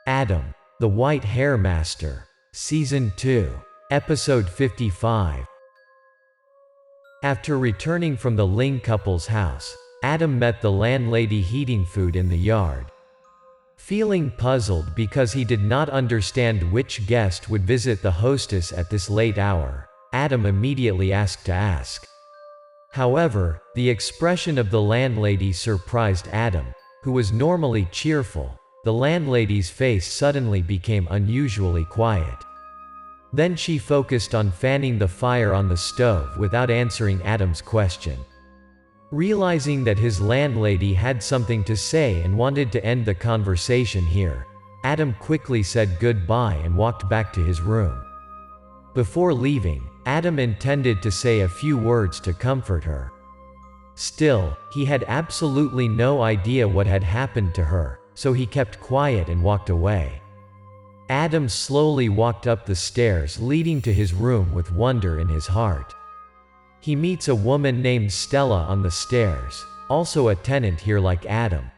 Adam, the White Hair Master, Season 2, Episode 55. After returning from the Ling couple's house, Adam met the landlady heating food in the yard. Feeling puzzled because he did not understand which guest would visit the hostess at this late hour, Adam immediately asked. However, the expression of the landlady surprised Adam, who was normally cheerful. The landlady's face suddenly became unusually quiet. Then she focused on fanning the fire on the stove without answering Adam's question. Realizing that his landlady had something to say and wanted to end the conversation here, Adam quickly said goodbye and walked back to his room. Before leaving, Adam intended to say a few words to comfort her. Still, he had absolutely no idea what had happened to her, so he kept quiet and walked away. Adam slowly walked up the stairs leading to his room with wonder in his heart. He meets a woman named Stella on the stairs, also a tenant here like Adam.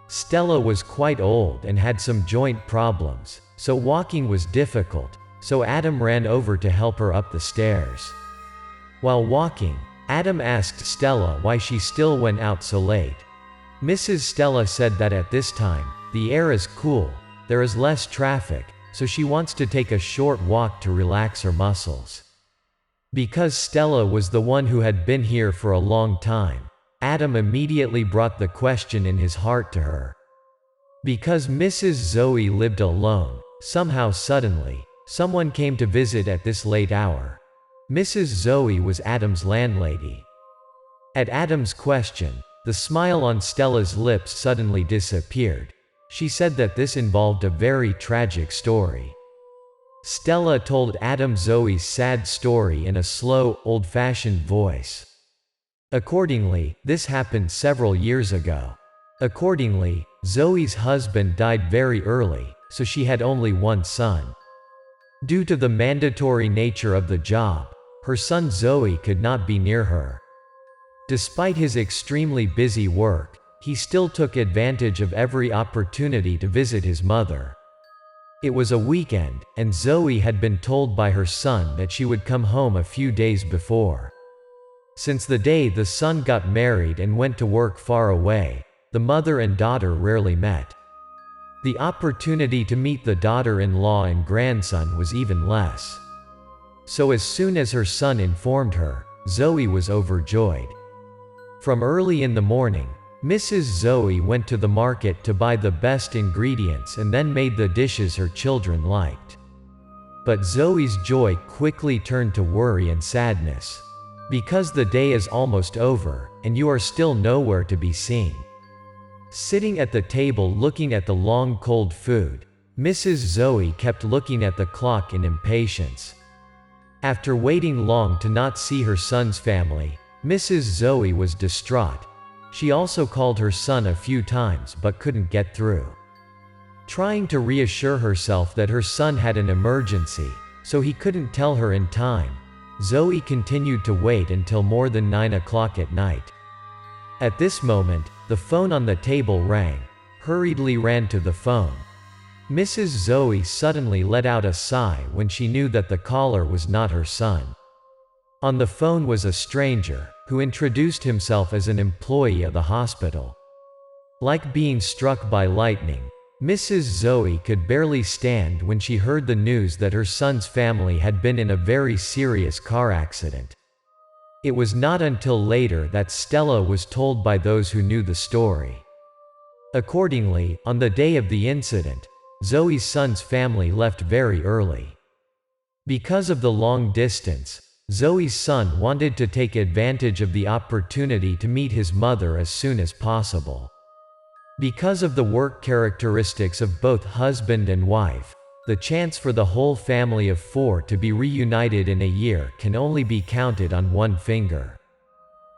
Stella was quite old and had some joint problems, so walking was difficult, so Adam ran over to help her up the stairs. While walking, Adam asked Stella why she still went out so late. Mrs. Stella said that at this time, the air is cool, there is less traffic, so she wants to take a short walk to relax her muscles. Because Stella was the one who had been here for a long time, Adam immediately brought the question in his heart to her. Because Mrs. Zoe lived alone, somehow suddenly, someone came to visit at this late hour. Mrs. Zoe was Adam's landlady. At Adam's question, the smile on Stella's lips suddenly disappeared. She said that this involved a very tragic story. Stella told Adam Zoe's sad story in a slow, old-fashioned voice. Accordingly, this happened several years ago. Accordingly, Zoe's husband died very early, so she had only one son. Due to the mandatory nature of the job, her son Zoe could not be near her. Despite his extremely busy work, he still took advantage of every opportunity to visit his mother. It was a weekend, and Zoe had been told by her son that she would come home a few days before. Since the day the son got married and went to work far away, the mother and daughter rarely met. The opportunity to meet the daughter-in-law and grandson was even less. So as soon as her son informed her, Zoe was overjoyed. From early in the morning, Mrs. Zoe went to the market to buy the best ingredients and then made the dishes her children liked. But Zoe's joy quickly turned to worry and sadness. Because the day is almost over, and you are still nowhere to be seen. Sitting at the table looking at the long cold food, Mrs. Zoe kept looking at the clock in impatience. After waiting long to not see her son's family, Mrs. Zoe was distraught. She also called her son a few times but couldn't get through. Trying to reassure herself that her son had an emergency, so he couldn't tell her in time, Zoe continued to wait until more than 9 o'clock at night. At this moment, the phone on the table rang. Hurriedly ran to the phone. Mrs. Zoe suddenly let out a sigh when she knew that the caller was not her son. On the phone was a stranger, who introduced himself as an employee of the hospital. Like being struck by lightning, Mrs. Zoe could barely stand when she heard the news that her son's family had been in a very serious car accident. It was not until later that Stella was told by those who knew the story. Accordingly, on the day of the incident, Zoe's son's family left very early. Because of the long distance, Zoe's son wanted to take advantage of the opportunity to meet his mother as soon as possible. Because of the work characteristics of both husband and wife, the chance for the whole family of 4 to be reunited in a year can only be counted on one finger.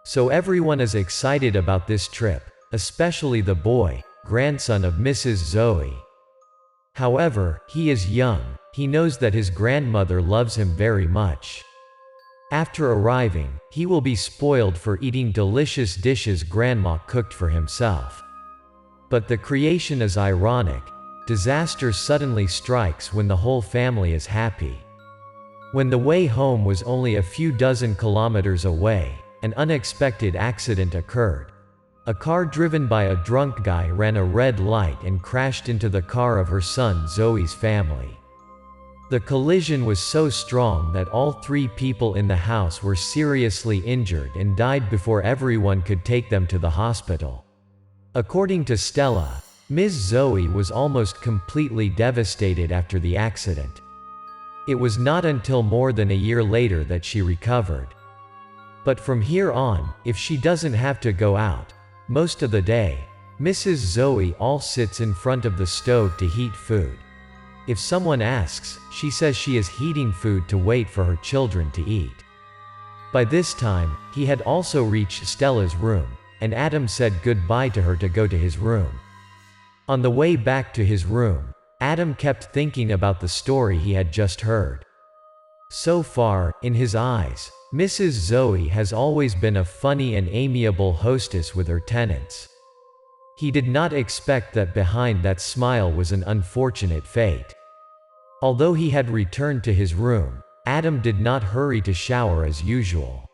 So everyone is excited about this trip, especially the boy, grandson of Mrs. Zoe. However, he is young, he knows that his grandmother loves him very much. After arriving, he will be spoiled for eating delicious dishes grandma cooked for himself. But the creation is ironic. disaster suddenly strikes when the whole family is happy. When the way home was only a few dozen kilometers away, an unexpected accident occurred. A car driven by a drunk guy ran a red light and crashed into the car of her son Zoe's family. The collision was so strong that all 3 people in the house were seriously injured and died before everyone could take them to the hospital. According to Stella, Ms. Zoe was almost completely devastated after the accident. It was not until more than a year later that she recovered. But from here on, if she doesn't have to go out most of the day, Mrs. Zoe all sits in front of the stove to heat food. If someone asks, she says she is heating food to wait for her children to eat. By this time, he had also reached Stella's room, and Adam said goodbye to her to go to his room. On the way back to his room, Adam kept thinking about the story he had just heard. So far, in his eyes, Mrs. Zoe has always been a funny and amiable hostess with her tenants. He did not expect that behind that smile was an unfortunate fate. Although he had returned to his room, Adam did not hurry to shower as usual.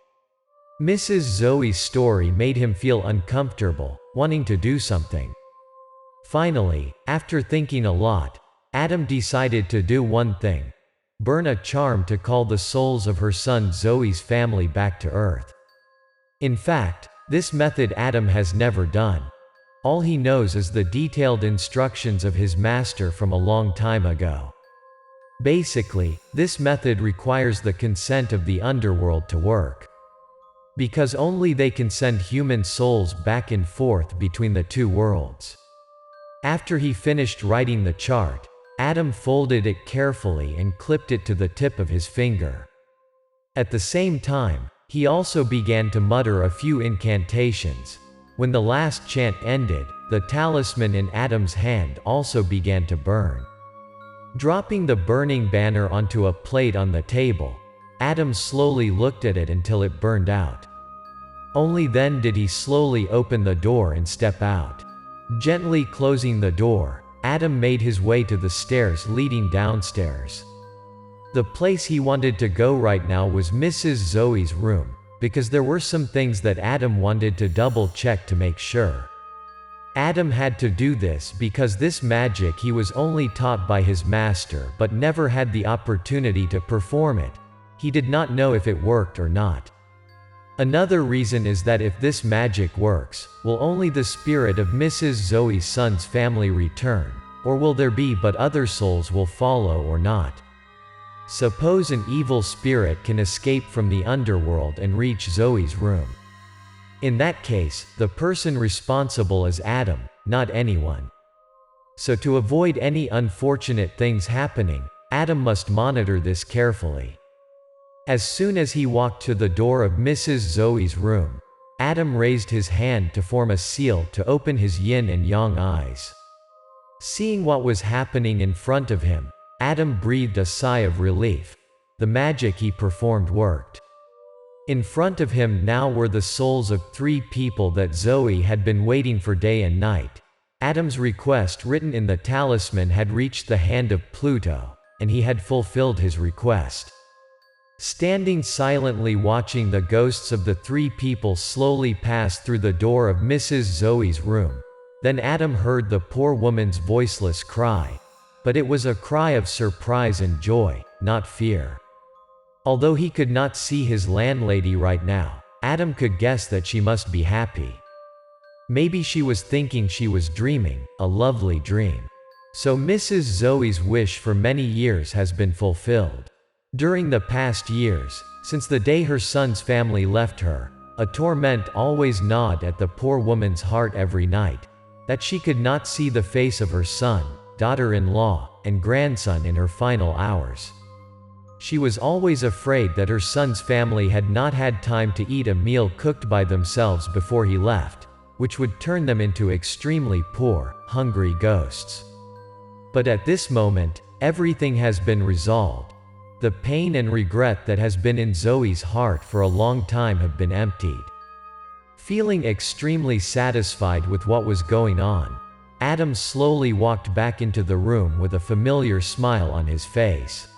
Mrs. Zoe's story made him feel uncomfortable, wanting to do something. Finally, after thinking a lot, Adam decided to do one thing: burn a charm to call the souls of her son Zoe's family back to Earth. In fact, this method Adam has never done. All he knows is the detailed instructions of his master from a long time ago. Basically, this method requires the consent of the underworld to work, because only they can send human souls back and forth between the 2 worlds. After he finished writing the chart, Adam folded it carefully and clipped it to the tip of his finger. At the same time, he also began to mutter a few incantations. When the last chant ended, the talisman in Adam's hand also began to burn. Dropping the burning banner onto a plate on the table, Adam slowly looked at it until it burned out. Only then did he slowly open the door and step out. Gently closing the door, Adam made his way to the stairs leading downstairs. The place he wanted to go right now was Mrs. Zoe's room, because there were some things that Adam wanted to double-check to make sure. Adam had to do this because this magic he was only taught by his master but never had the opportunity to perform it. He did not know if it worked or not. Another reason is that if this magic works, will only the spirit of Mrs. Zoe's son's family return, or will there be but other souls will follow or not? Suppose an evil spirit can escape from the underworld and reach Zoe's room. In that case, the person responsible is Adam, not anyone. So to avoid any unfortunate things happening, Adam must monitor this carefully. As soon as he walked to the door of Mrs. Zoe's room, Adam raised his hand to form a seal to open his yin and yang eyes. Seeing what was happening in front of him, Adam breathed a sigh of relief. The magic he performed worked. In front of him now were the souls of 3 people that Zoe had been waiting for day and night. Adam's request written in the talisman had reached the hand of Pluto, and he had fulfilled his request. Standing silently watching the ghosts of the 3 people slowly pass through the door of Mrs. Zoe's room, then Adam heard the poor woman's voiceless cry. But it was a cry of surprise and joy, not fear. Although he could not see his landlady right now, Adam could guess that she must be happy. Maybe she was thinking she was dreaming, a lovely dream. So Mrs. Zoe's wish for many years has been fulfilled. During the past years, since the day her son's family left her, a torment always gnawed at the poor woman's heart every night, that she could not see the face of her son, daughter-in-law, and grandson in her final hours. She was always afraid that her son's family had not had time to eat a meal cooked by themselves before he left, which would turn them into extremely poor, hungry ghosts. But at this moment, everything has been resolved. The pain and regret that has been in Zoe's heart for a long time have been emptied. Feeling extremely satisfied with what was going on, Adam slowly walked back into the room with a familiar smile on his face.